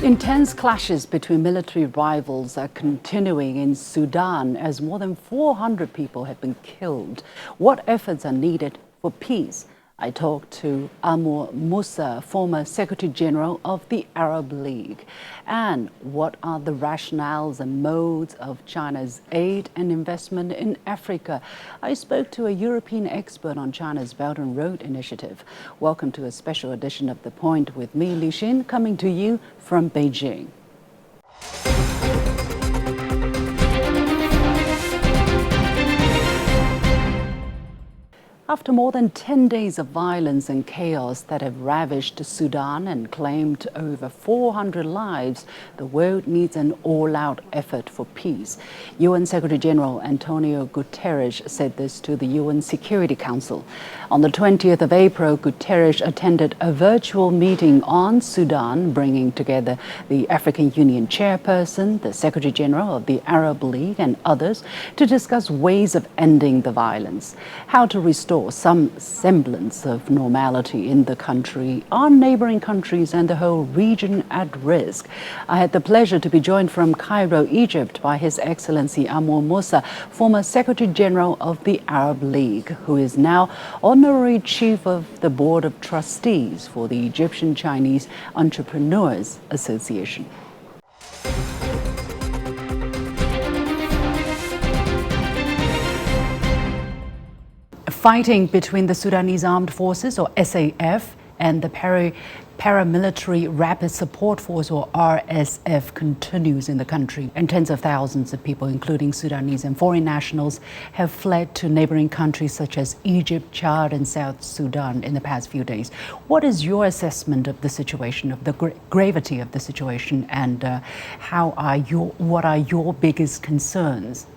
Intense clashes between military rivals are continuing in Sudan as more than 400 people have been killed. What efforts are needed for peace? I talked to Amr Moussa, former Secretary General of the Arab League. And what are the rationales and modes of China's aid and investment in Africa? I spoke to a European expert on China's Belt and Road Initiative. Welcome to a special edition of The Point with me, Liu Xin, coming to you from Beijing. After more than 10 days of violence and chaos that have ravaged Sudan and claimed over 400 lives, the world needs an all-out effort for peace. UN Secretary General Antonio Guterres said this to the UN Security Council. On the 20th of April, Guterres attended a virtual meeting on Sudan, bringing together the African Union chairperson, the Secretary General of the Arab League, and others to discuss ways of ending the violence, how to restore some semblance of normality in the country. Are neighboring countries and the whole region at risk? I had the pleasure to be joined from Cairo, Egypt, by His Excellency Amr Moussa, former Secretary General of the Arab League, who is now Honorary Chief of the Board of Trustees for the Egyptian Chinese Entrepreneurs Association. Fighting between the Sudanese Armed Forces, or SAF, and the Paramilitary Rapid Support Force, or RSF, continues in the country, and tens of thousands of people, including Sudanese and foreign nationals, have fled to neighboring countries such as Egypt, Chad, and South Sudan in the past few days. What is your assessment of the situation, of the gravity of the situation, and what are your biggest concerns?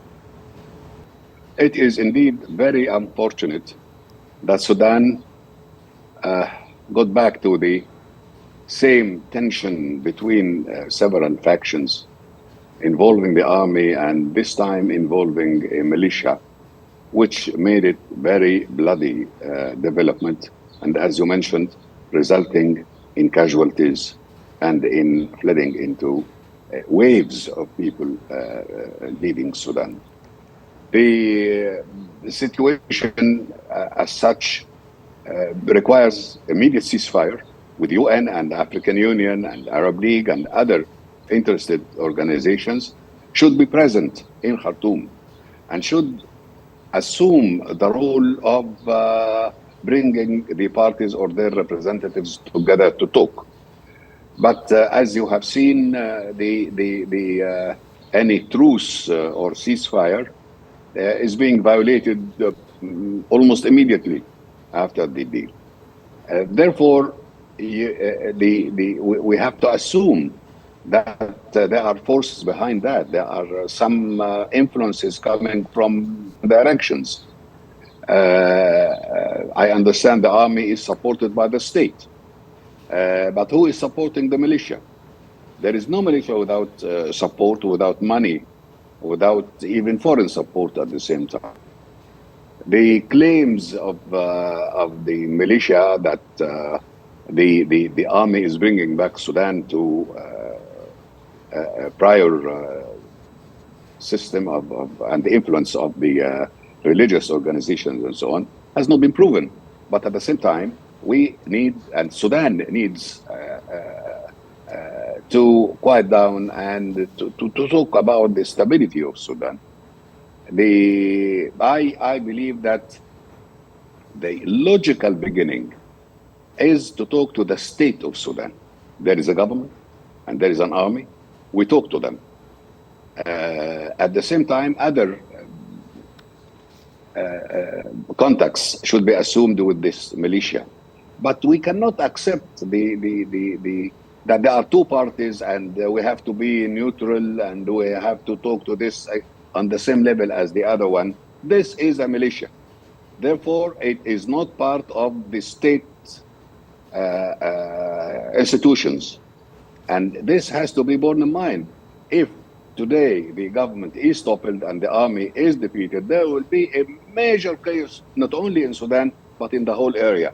It is indeed very unfortunate that Sudan got back to the same tension between several factions involving the army, and this time involving a militia, which made it very bloody development. And as you mentioned, resulting in casualties and in flooding into waves of people leaving Sudan. The situation as such requires immediate ceasefire with UN and African Union and Arab League and other interested organizations should be present in Khartoum and should assume the role of bringing the parties or their representatives together to talk. But as you have seen, any truce or ceasefire is being violated almost immediately after the deal. Therefore, we have to assume that there are forces behind that. There are some influences coming from directions. I understand the army is supported by the state, but who is supporting the militia? There is no militia without support, without money, without even foreign support at the same time. The claims of the militia that the army is bringing back Sudan to a prior system and the influence of the religious organizations and so on has not been proven. But at the same time, we need, and Sudan needs, to quiet down and to talk about the stability of Sudan. I believe that the logical beginning is to talk to the state of Sudan. There is a government and there is an army. We talk to them. At the same time, other contacts should be assumed with this militia. But we cannot accept that there are two parties and we have to be neutral and we have to talk to this on the same level as the other one. This is a militia. Therefore, it is not part of the state institutions. And this has to be borne in mind. If today the government is toppled and the army is defeated, there will be a major chaos, not only in Sudan, but in the whole area,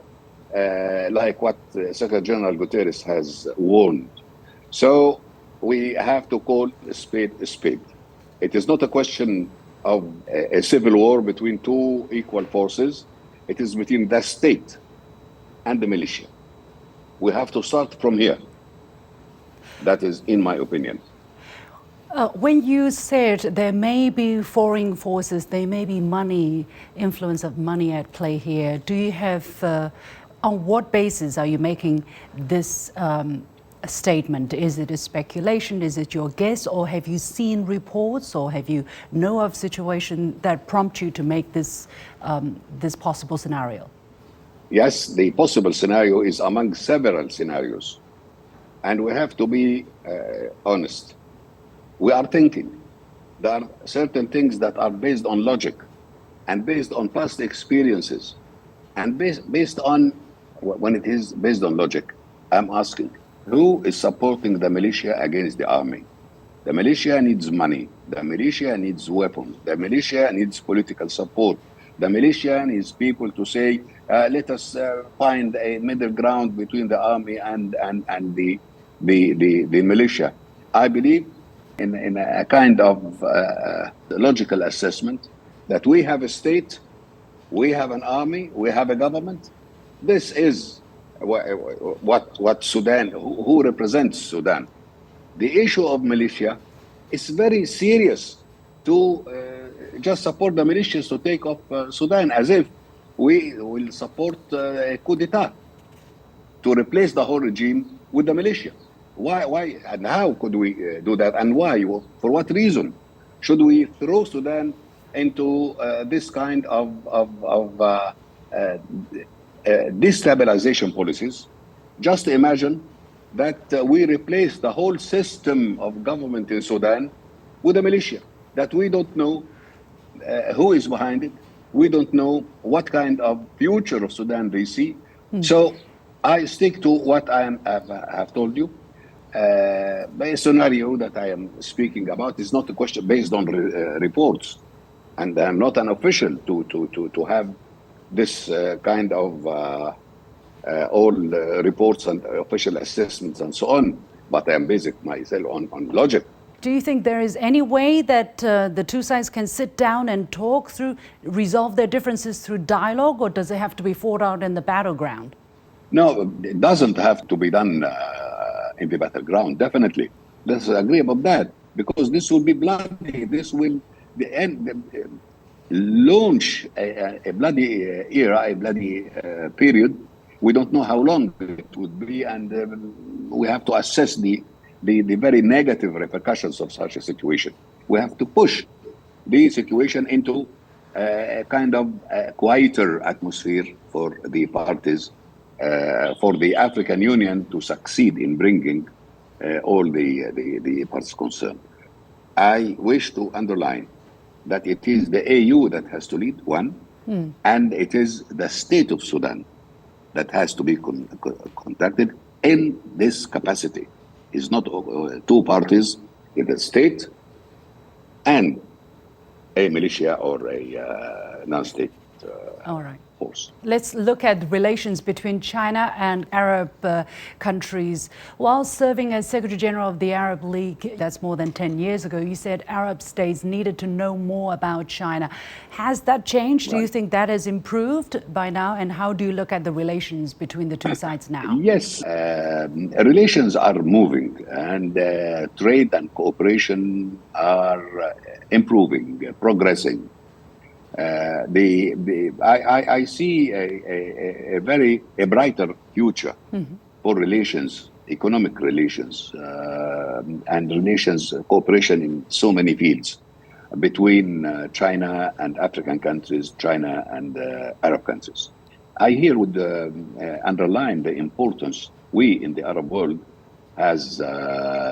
like what Secretary General Guterres has warned. So we have to call a spade a spade. It is not a question of a civil war between two equal forces. It is between the state and the militia. We have to start from here. That is, in my opinion. When you said there may be foreign forces, there may be money, influence of money at play here, do you have, on what basis are you making this statement? Is it a speculation? Is it your guess? Or have you seen reports, or have you know of situation that prompt you to make this, this possible scenario? Yes, the possible scenario is among several scenarios. And we have to be honest. We are thinking. There are certain things that are based on logic and based on past experiences and based on, when it is based on logic, I'm asking, who is supporting the militia against the army? The militia needs money. The militia needs weapons. The militia needs political support. The militia needs people to say, let us find a middle ground between the army and the militia. I believe in a kind of logical assessment that we have a state, we have an army, we have a government. This is what Sudan, who represents Sudan. The issue of militia is very serious to just support the militias to take off Sudan, as if we will support a coup d'etat to replace the whole regime with the militia. Why, and how could we do that, and why? For what reason should we throw Sudan into this kind of destabilization policies? Just imagine that we replace the whole system of government in Sudan with a militia that we don't know who is behind it. We don't know what kind of future of Sudan they see. So I stick to what have told you. The scenario that I am speaking about is not a question based on reports, and I'm not an official to have this kind of all reports and official assessments and so on. But I am basing myself on logic. Do you think there is any way that the two sides can sit down and talk through, resolve their differences through dialogue, or does it have to be fought out in the battleground? No, it doesn't have to be done in the battleground, definitely. Let's agree about that, because this will be bloody. This will launch a bloody era, a bloody period. We don't know how long it would be, and we have to assess the very negative repercussions of such a situation. We have to push the situation into a kind of quieter atmosphere for the parties, for the African Union to succeed in bringing all the parties concerned. I wish to underline that it is the AU that has to lead, one, and it is the state of Sudan that has to be contacted in this capacity. It's not two parties, it's the state and a militia or a non-state All right. force. Let's look at relations between China and Arab countries. While serving as Secretary General of the Arab League, that's more than 10 years ago, you said Arab states needed to know more about China. Has that changed? Right. Do you think that has improved by now? And how do you look at the relations between the two sides now? Yes, relations are moving, and trade and cooperation are improving, progressing. I see a brighter future for relations, economic relations, and relations cooperation in so many fields between China and African countries, China and Arab countries. I here would underline the importance we in the Arab world has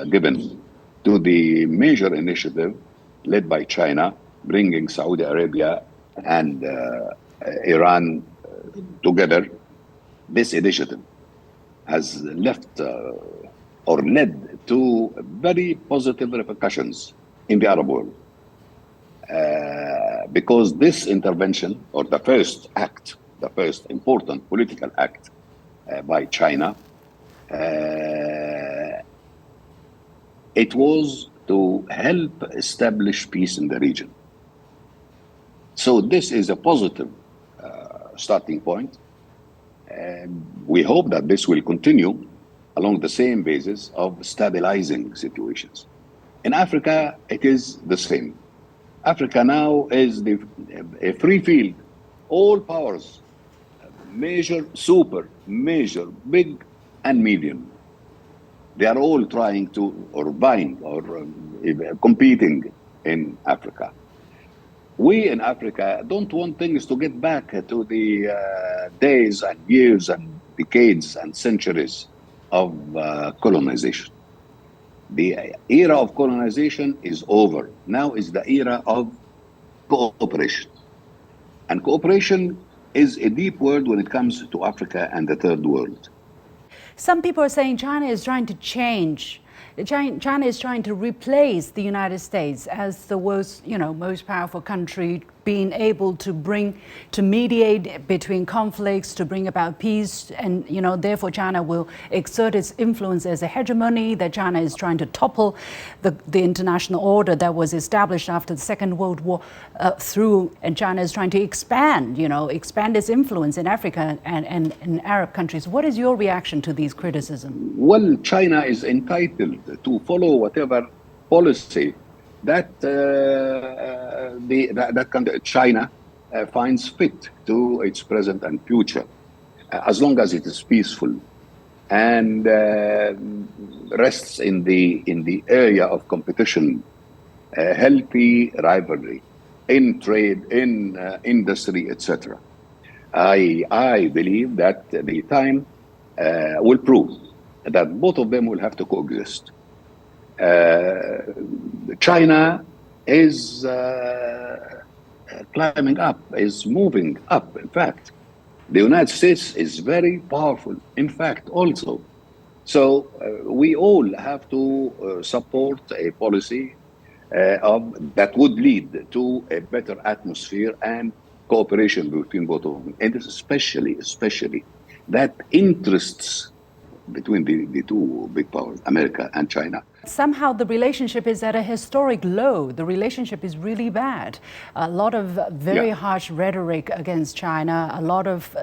given to the major initiative led by China, bringing Saudi Arabia and Iran together. This initiative has left or led to very positive repercussions in the Arab world. Because this intervention, or the first act, the first important political act by China, It was to help establish peace in the region. So this is a positive starting point. And we hope that this will continue along the same basis of stabilizing situations. In Africa, it is the same. Africa now is a free field. All powers, major, super, major, big, and medium, they are all trying to, or vying, or competing in Africa. We in Africa don't want things to get back to the days and years and decades and centuries of colonization. The era of colonization is over. Now is the era of cooperation. And cooperation is a deep word when it comes to Africa and the third world. Some people are saying China is trying to change. China is trying to replace the United States as the world's, most powerful country, being able to mediate between conflicts, to bring about peace, and therefore China will exert its influence as a hegemony. That China is trying to topple the international order that was established after the Second World War and China is trying to expand its influence in Africa and in Arab countries. What is your reaction to these criticisms? Well, China is entitled to follow whatever policy that China finds fit to its present and future, as long as it is peaceful and rests in the area of competition, healthy rivalry in trade, in industry, etc. I believe that the time will prove that both of them will have to coexist. China is climbing up, is moving up. In fact, the United States is very powerful, in fact, also. So we all have to support a policy that would lead to a better atmosphere and cooperation between both of them. And this especially that interests between the two big powers, America and China. Somehow the relationship is at a historic low. The relationship is really bad. A lot of very harsh rhetoric against China, a lot of,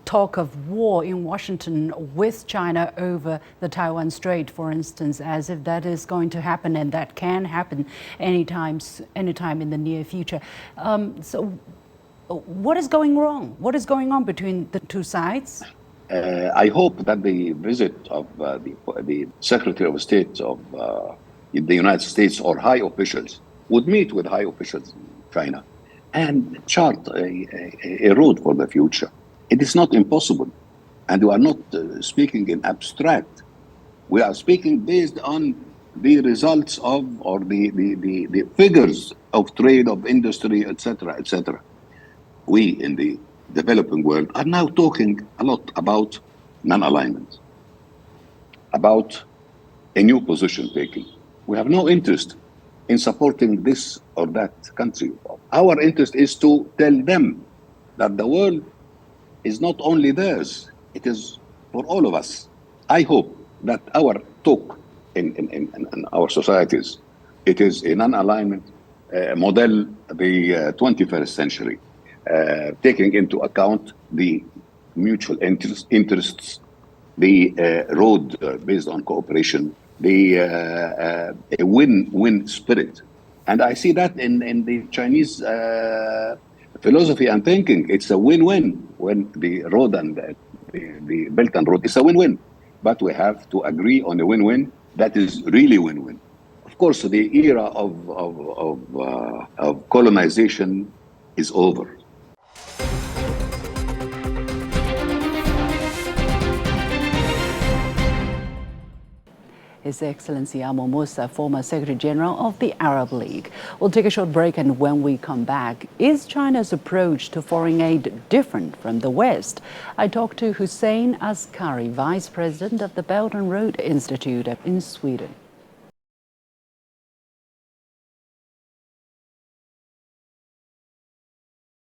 talk of war in Washington with China over the Taiwan Strait, for instance, as if that is going to happen, and that can happen anytime in the near future. So what is going wrong? What is going on between the two sides? I hope that the visit of the Secretary of State of the United States or high officials would meet with high officials in China and chart a road for the future. It is not impossible. And we are not speaking in abstract. We are speaking based on the results of, or the figures of trade, of industry, etc., etc. We in the developing world are now talking a lot about non-alignment, about a new position taking. We have no interest in supporting this or that country. Our interest is to tell them that the world is not only theirs, it is for all of us. I hope that our talk in our societies, it is a non-alignment model, the 21st century. Taking into account the mutual interests, the road based on cooperation, a win-win spirit. And I see that in the Chinese philosophy and thinking. It's a win-win when the road and the Belt and Road is a win-win. But we have to agree on a win-win that is really win-win. Of course, the era of colonization is over. His Excellency Amr Moussa, former Secretary General of the Arab League. We'll take a short break, and when we come back, is China's approach to foreign aid different from the West? I talked to Hussein Askari, Vice President of the Belt and Road Institute in Sweden.